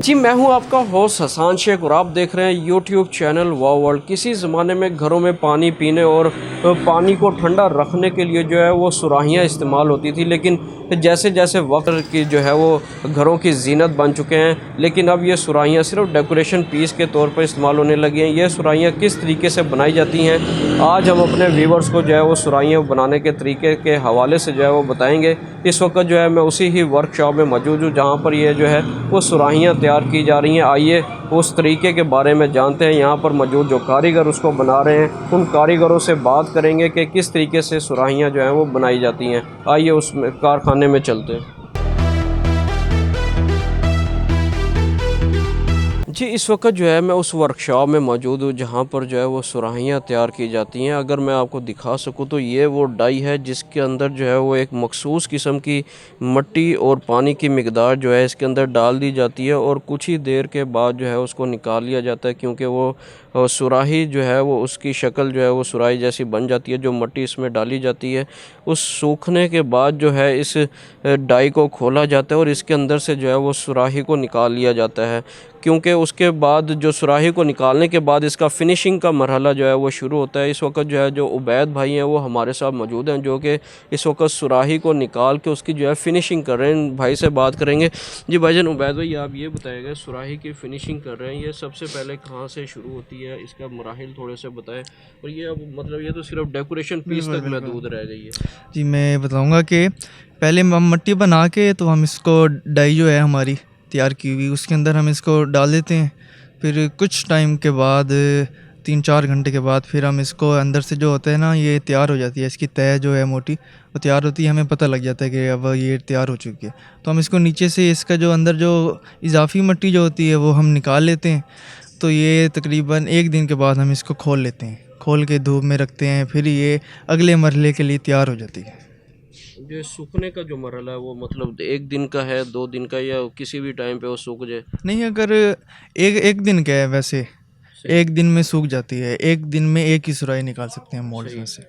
जी मैं हूं आपका होस्ट हसान शेख और आप देख रहे हैं यूट्यूब चैनल वाह वर्ल्ड। किसी ज़माने में घरों में पानी पीने और पानी को ठंडा रखने के लिए जो है वो सुराहियाँ इस्तेमाल होती थी, लेकिन जैसे जैसे वक्त की जो है वो घरों की जीनत बन चुके हैं, लेकिन अब ये सुराहियाँ सिर्फ डेकोरेशन पीस के तौर पर इस्तेमाल होने लगी हैं। ये सुराहियाँ किस तरीके से बनाई जाती हैं, आज हम अपने व्यूवर्स को जो है वो सुराहियाँ बनाने के तरीके के हवाले से जो है वो बताएँगे। इस वक्त जो है मैं उसी ही वर्कशॉप में मौजूद हूँ जहाँ पर ये जो है वो सुराहियाँ तैयार की जा रही हैं। आइए उस तरीके के बारे में जानते हैं। यहाँ पर मौजूद जो कारीगर उसको बना रहे हैं, उन कारीगरों से बात करेंगे कि किस तरीके से सुराहियाँ जो हैं वो बनाई जाती हैं। आइए उस कारखाने में चलते हैं। जी इस वक्त जो है मैं उस वर्कशॉप में मौजूद हूँ जहाँ पर जो है वो सुराहियाँ तैयार की जाती हैं। अगर मैं आपको दिखा सकूँ तो ये वो डाई है जिसके अंदर जो है वो एक मखसूस किस्म की मिट्टी और पानी की मिकदार जो है इसके अंदर डाल दी जाती है और कुछ ही देर के बाद जो है उसको निकाल लिया जाता है, क्योंकि वो सुराही जो है वो उसकी शक्ल जो है वो सुराही जैसी बन जाती है। जो मिट्टी इसमें डाली जाती है उस सूखने के बाद जो है इस डाई को खोला जाता है और इसके अंदर से जो है वो सुराही को निकाल लिया जाता है, क्योंकि उसके बाद जो सुराही को निकालने के बाद इसका फिनिशिंग का मरहला जो है वो शुरू होता है। इस वक्त जो है जो उबैद भाई हैं वो हमारे साथ मौजूद हैं, जो कि इस वक्त सुराही को निकाल के उसकी जो है फिनिशिंग कर रहे हैं। भाई से बात करेंगे। जी भाईजान, उबैद भाई आप ये बताइएगा, सुराही की फिनिशिंग कर रहे हैं, ये सबसे पहले कहाँ से शुरू होती है, इसका मराहिल थोड़े से बताएं। और ये अब मतलब ये तो सिर्फ डेकोरेशन पीस तक महदूद रह गई है। जी मैं बताऊंगा कि पहले हम मिट्टी बना के तो हम इसको डाई जो है हमारी तैयार की हुई उसके अंदर हम इसको डाल देते हैं। फिर कुछ टाइम के बाद 3-4 घंटे के बाद फिर हम इसको अंदर से जो होता है ना ये तैयार हो जाती है, इसकी तय जो है मोटी वो तैयार होती है, हमें पता लग जाता है कि अब ये तैयार हो चुकी है। तो हम इसको नीचे से इसका जो अंदर जो इजाफी मिट्टी जो होती है वो हम निकाल लेते हैं। तो ये तकरीबन 1 दिन के बाद हम इसको खोल लेते हैं, खोल के धूप में रखते हैं, फिर ये अगले मरहले के लिए तैयार हो जाती है। जो सूखने का जो मरहला है वो मतलब 1 दिन का है, 2 दिन का, या किसी भी टाइम पे वो सूख जाए? नहीं, अगर एक दिन का है वैसे 1 दिन में सूख जाती है। 1 दिन में एक ही सुराही निकाल सकते हैं मोल्ड में से।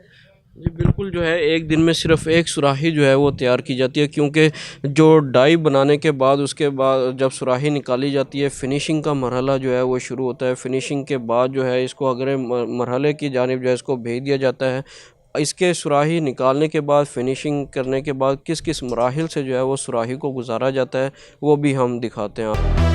जी बिल्कुल, जो है 1 दिन में सिर्फ एक सुराही जो है वो तैयार की जाती है, क्योंकि जो डाई बनाने के बाद उसके बाद जब सुराही निकाली जाती है फिनिशिंग का मरहला जो है वो शुरू होता है। फिनिशिंग के बाद जो है इसको अगले मरहले की जानिब जो है इसको भेज दिया जाता है। इसके सुराही निकालने के बाद फिनिशिंग करने के बाद किस किस मराहिल से जो है वो सुराही को गुजारा जाता है वो भी हम दिखाते हैं।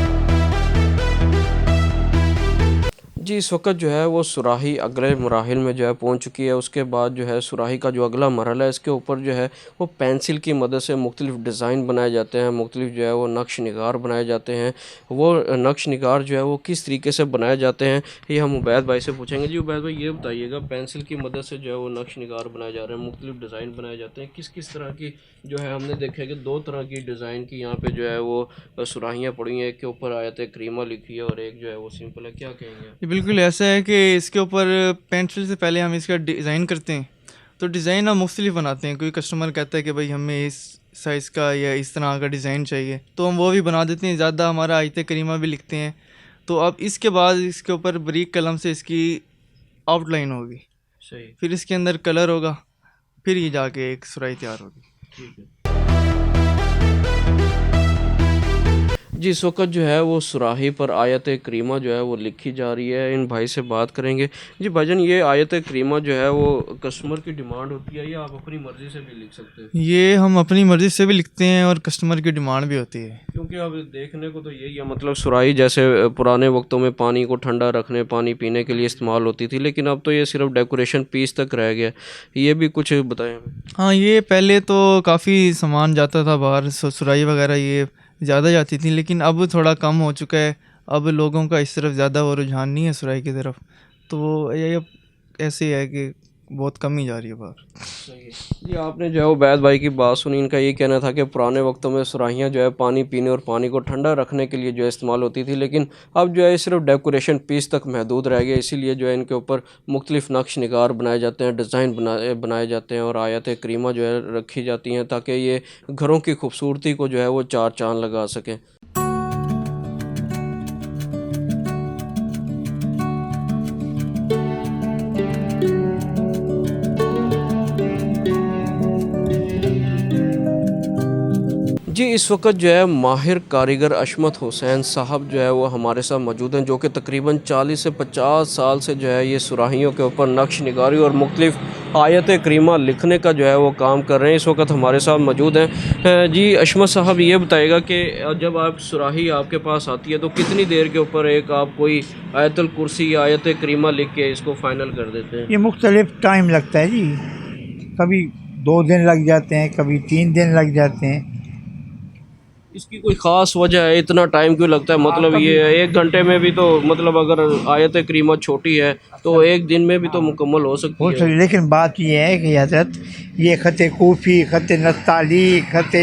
जी इस वक्त जो है वो सुराही अगले मराहिल में जो है पहुंच चुकी है। उसके बाद जो है सुराही का जो अगला मरहला है इसके ऊपर जो है वो पेंसिल की मदद से मुख्तलिफ़ डिज़ाइन बनाए जाते हैं, मुख्तलिफ़ जो है वो नक्श निगार बनाए जाते हैं। वो नक्श निगार जो है वो किस तरीके से बनाए जाते हैं ये हम उबैद भाई से पूछेंगे। जी उबैद भाई ये बताइएगा, पेंसिल की मदद से जो है वो नक्श निगार बनाए जा रहे हैं, मुख्तलिफ़ डिज़ाइन बनाए जाते हैं, किस किस तरह की जो है हमने देखा है कि 2 तरह की डिज़ाइन की यहाँ पे जो है वो सुराहियाँ पड़ी हैं। एक के ऊपर आयत करीमा लिखी है और एक जो है वो सिंपल है, क्या कहेंगे? बिल्कुल ऐसा है कि इसके ऊपर पेंसिल से पहले हम इसका डिज़ाइन करते हैं। तो डिज़ाइन हम मुख्तलिफ बनाते हैं। कोई कस्टमर कहता है कि भाई हमें इस साइज़ का या इस तरह का डिज़ाइन चाहिए तो हम वो भी बना देते हैं। ज़्यादा हमारा आयत करीमा भी लिखते हैं। तो अब इसके बाद इसके ऊपर बारीक कलम से इसकी आउटलाइन होगी, सही, फिर इसके अंदर कलर होगा, फिर ये जाके एक सुराही तैयार होगी। ठीक है। जी इस वक्त जो है वो सुराही पर आयत करीमा जो है वो लिखी जा रही है। इन भाई से बात करेंगे। जी भाईजान, ये आयत करीमा जो है वो कस्टमर की डिमांड होती है या आप अपनी मर्ज़ी से भी लिख सकते हैं? ये हम अपनी मर्ज़ी से भी लिखते हैं और कस्टमर की डिमांड भी होती है, क्योंकि अब देखने को तो यही है, मतलब सुराही जैसे पुराने वक्तों में पानी को ठंडा रखने, पानी पीने के लिए इस्तेमाल होती थी, लेकिन अब तो ये सिर्फ डेकोरेशन पीस तक रह गया। ये भी कुछ बताएं। हाँ ये पहले तो काफ़ी सामान जाता था बाहर, सुराही वगैरह ये ज़्यादा जाती थी, लेकिन अब थोड़ा कम हो चुका है। अब लोगों का इस तरफ ज़्यादा वो रुझान नहीं है सुराही की तरफ, तो ये अब ऐसे ही है कि बहुत कम ही जा रही है बाहर। सही है। जी आपने जो है उबैद भाई की बात सुनी, इनका ये कहना था कि पुराने वक्तों में सुराहियाँ जो है पानी पीने और पानी को ठंडा रखने के लिए जो है इस्तेमाल होती थी, लेकिन अब जो है सिर्फ डेकोरेशन पीस तक महदूद रह गया। इसीलिए जो है इनके ऊपर मुख्तलिफ नक्श निगार बनाए जाते हैं, डिज़ाइन बनाए जाते हैं और आयत करीमा जो है रखी जाती हैं ताकि ये घरों की खूबसूरती को जो है वो 4 चाँद लगा सकें। जी, इस वक्त जो है माहिर कारीगर अशमत हुसैन साहब जो है वो हमारे साथ मौजूद हैं, जो कि तकरीबन 40 से 50 साल से जो है ये सुराहियों के ऊपर नक्श निगारी और मुख्तलिफ आयत करीमा लिखने का जो है वो काम कर रहे हैं। इस वक्त हमारे साथ मौजूद हैं। जी अशमत साहब, ये बताइएगा कि जब आप सुराही आपके पास आती है तो कितनी देर के ऊपर एक आप कोई आयतुल कुर्सी या आयत करीमा लिख के इसको फ़ाइनल कर देते हैं? ये मुख्तलिफ टाइम लगता है जी। कभी 2 दिन लग जाते हैं, कभी 3 दिन लग जाते हैं। इसकी कोई ख़ास वजह है, इतना टाइम क्यों लगता है? मतलब ये 1 घंटे में भी तो, मतलब अगर आयत करीमा छोटी है तो 1 दिन में भी तो मुकम्मल हो सकती है। लेकिन बात ये है कि हज़रत ये ख़त कूफ़ी, ख़त नस्ताली, ख़त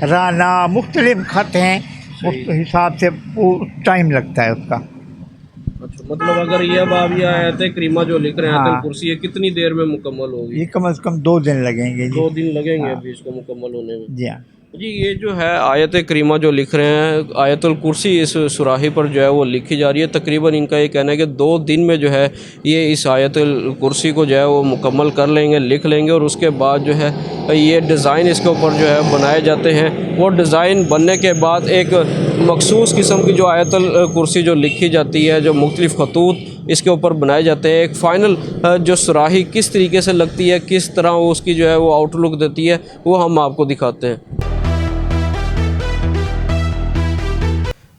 राना, मुख्तलिफ ख़त हैं, उस हिसाब से वो टाइम लगता है उसका। अच्छा, मतलब अगर ये अब आप ये आयत करीमा जो लिख रहे हैं, आयतुल हाँ। कुर्सी, ये कितनी देर में मुकम्मल होगी? ये कम से कम 2 दिन लगेंगे जी। 2 दिन लगेंगे हाँ। अभी इसको मुकम्मल होने में। जी हाँ। जी, ये जो है आयत करीमा जो लिख रहे हैं, आयतुल कुर्सी इस सुराही पर जो है वो लिखी जा रही है। तकरीबन इनका ये कहना है कि 2 दिन में जो है ये इस आयतुल कुर्सी को जो है वो मुकम्मल कर लेंगे, लिख लेंगे, और उसके बाद जो है ये डिज़ाइन इसके ऊपर जो है बनाए जाते हैं। वो डिज़ाइन बनने के बाद एक मखसूस किस्म की जो आयतुल कुर्सी जो लिखी जाती है, जो मुख्तलिफ़ खतूत इसके ऊपर बनाए जाते हैं, एक फ़ाइनल जो सुराही किस तरीके से लगती है, किस तरह वो उसकी जो है वो आउटलुक देती है, वो हम आपको दिखाते हैं।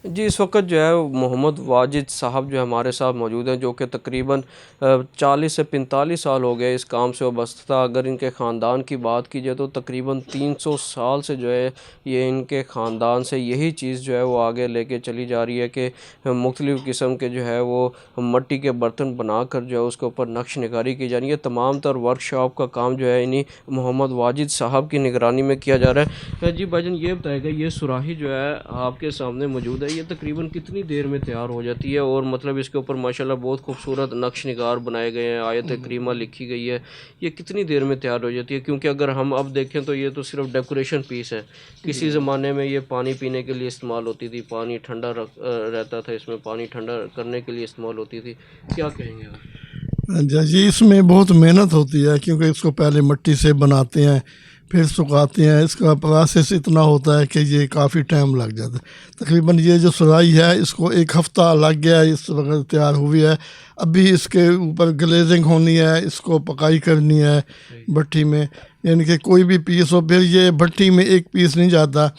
जी, इस वक्त जो है मोहम्मद वाजिद साहब जो है हमारे साथ मौजूद हैं, जो कि तकरीबन 40 से 45 साल हो गए इस काम से वाबस्ता। अगर इनके ख़ानदान की बात की जाए तो तकरीबन 300 साल से जो है ये इनके ख़ानदान से यही चीज़ जो है वो आगे लेके चली जा रही है कि मुख्तलिफ़ किस्म के जो है वो मट्टी के बर्तन बना कर जो है उसके ऊपर नक्श निगारी की जा रही है। तमाम तर वर्कशॉप का काम जो है इन्हीं मोहम्मद वाजिद साहब की निगरानी में किया जा रहा है। जी भाईजान, ये बताएगा, ये सुराही जो है आपके सामने मौजूद है, ये तकरीबन कितनी देर में तैयार हो जाती है? और मतलब इसके ऊपर माशाल्लाह बहुत खूबसूरत नक्श निगार बनाए गए हैं, आयत करीमा लिखी गई है, ये कितनी देर में तैयार हो जाती है? क्योंकि अगर हम अब देखें तो ये तो सिर्फ डेकोरेशन पीस है। किसी ज़माने में ये पानी पीने के लिए इस्तेमाल होती थी, पानी ठंडा रहता था, इसमें पानी ठंडा करने के लिए इस्तेमाल होती थी। क्या कहेंगे आप? जी, इसमें बहुत मेहनत होती है, क्योंकि इसको पहले मिट्टी से बनाते हैं, फिर सुखाते हैं। इसका प्रोसेस इतना होता है कि ये काफ़ी टाइम लग जाता है। तकरीबन ये जो सुराही है इसको 1 हफ़्ता लग गया, इस वक्त तैयार हुई है। अभी इसके ऊपर ग्लेजिंग होनी है, इसको पकाई करनी है भट्टी में, यानी कि कोई भी पीस हो। फिर ये भट्टी में एक पीस नहीं जाता,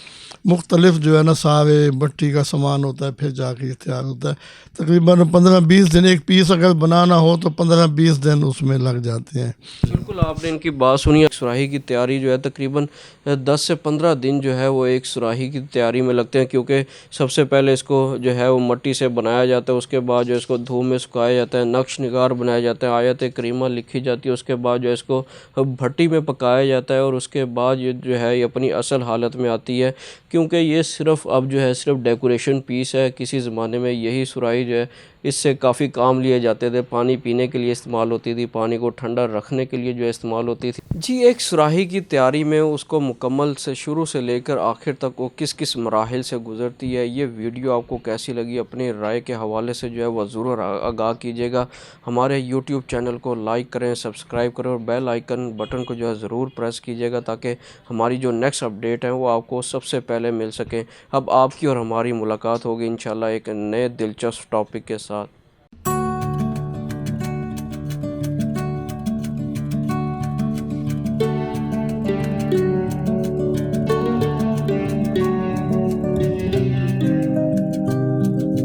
मुख्तलिफ जो है ना सारे भट्टी का सामान होता है, फिर जाके ये तैयार होता है। तकरीबन 15-20 दिन, एक पीस अगर बनाना हो तो 15-20 दिन उसमें लग जाते हैं। बिल्कुल, आपने इनकी बात सुनी। सुराही की तैयारी जो है तकरीबन 10 से 15 दिन जो है वो एक सुराही की तैयारी में लगते हैं, क्योंकि सबसे पहले इसको जो है वो मट्टी से बनाया जाता है, उसके बाद जो इसको धूप में सुखाया जाता है, नक्श निगार बनाया जाता है, आयत करीमा लिखी जाती है, उसके बाद जो है इसको भट्टी में पकाया जाता है, और उसके बाद ये जो है ये अपनी असल हालत में आती है। क्योंकि ये सिर्फ़ अब जो है सिर्फ डेकोरेशन पीस है। किसी ज़माने में यही सुराही जो है इससे काफ़ी काम लिए जाते थे, पानी पीने के लिए इस्तेमाल होती थी, पानी को ठंडा रखने के लिए जो है इस्तेमाल होती थी। जी, एक सुराही की तैयारी में उसको मुकम्मल से शुरू से लेकर आखिर तक वो किस किस मराहिल से गुज़रती है, ये वीडियो आपको कैसी लगी, अपनी राय के हवाले से जो है वह ज़रूर आगाह कीजिएगा। हमारे यूट्यूब चैनल को लाइक करें, सब्सक्राइब करें, और बेल आइकन बटन को जो है ज़रूर प्रेस कीजिएगा, ताकि हमारी जो नेक्स्ट अपडेट है वो आपको सबसे पहले मिल सकें। अब आपकी और हमारी मुलाकात होगी इंशाल्लाह एक नए दिलचस्प टॉपिक के साथ।